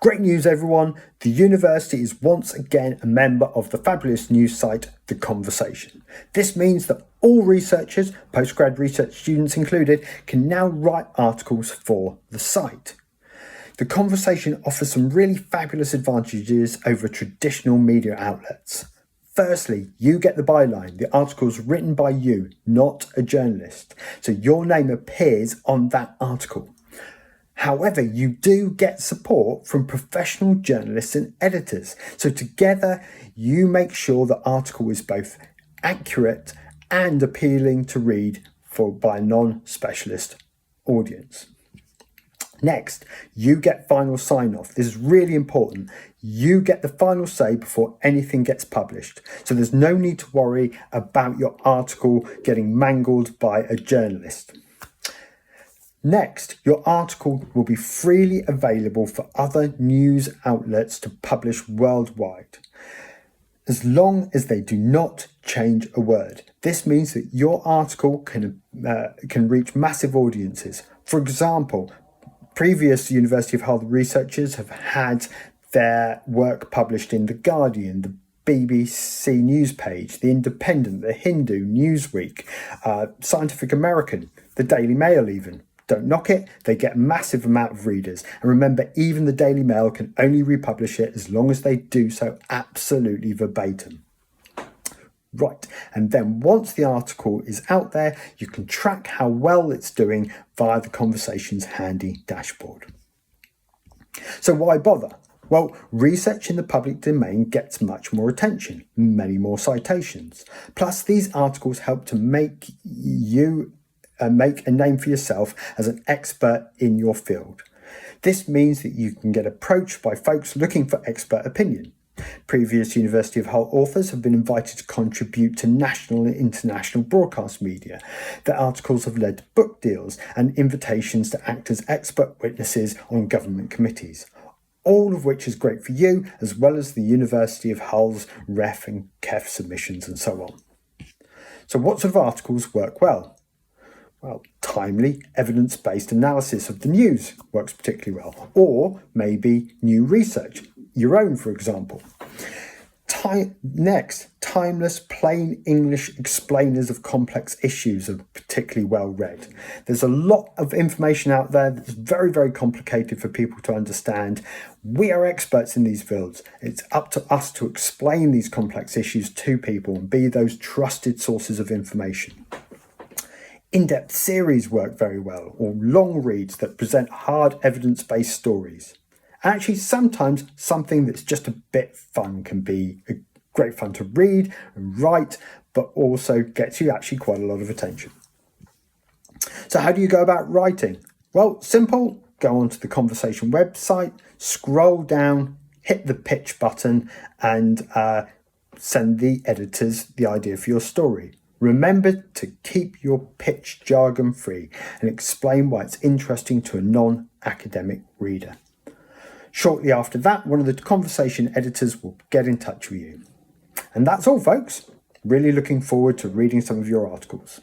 Great news, everyone. The university is once again a member of the fabulous news site, The Conversation. This means that all researchers, postgrad research students included, can now write articles for the site. The Conversation offers some really fabulous advantages over traditional media outlets. Firstly, you get the byline. The article's written by you, not a journalist. So your name appears on that article. However, you do get support from professional journalists and editors. So together, you make sure the article is both accurate and appealing to read by a non-specialist audience. Next, you get final sign-off. This is really important. You get the final say before anything gets published. So there's no need to worry about your article getting mangled by a journalist. Next, your article will be freely available for other news outlets to publish worldwide, as long as they do not change a word. This means that your article can reach massive audiences. For example, previous University of Hull researchers have had their work published in The Guardian, the BBC News page, The Independent, The Hindu, Newsweek, Scientific American, the Daily Mail even. Don't knock it, they get a massive amount of readers. And remember, even the Daily Mail can only republish it as long as they do so absolutely verbatim. Right, and then once the article is out there, you can track how well it's doing via the Conversation's handy dashboard. So why bother? Well, research in the public domain gets much more attention, many more citations. Plus, these articles help to make a name for yourself as an expert in your field. This means that you can get approached by folks looking for expert opinion. Previous University of Hull authors have been invited to contribute to national and international broadcast media. Their articles have led to book deals and invitations to act as expert witnesses on government committees. All of which is great for you, as well as the University of Hull's REF and KEF submissions and so on. So what sort of articles work well? Well, timely, evidence-based analysis of the news works particularly well. Or maybe new research, your own, for example. Next, timeless, plain English explainers of complex issues are particularly well read. There's a lot of information out there that's very, very complicated for people to understand. We are experts in these fields. It's up to us to explain these complex issues to people and be those trusted sources of information. In-depth series work very well, or long reads that present hard evidence-based stories. Actually, sometimes something that's just a bit fun can be great fun to read and write, but also gets you actually quite a lot of attention. So how do you go about writing? Well, simple. Go onto the Conversation website, scroll down, hit the pitch button, and send the editors the idea for your story. Remember to keep your pitch jargon free and explain why it's interesting to a non-academic reader. Shortly after that, one of the Conversation editors will get in touch with you. And that's all, folks. Really looking forward to reading some of your articles.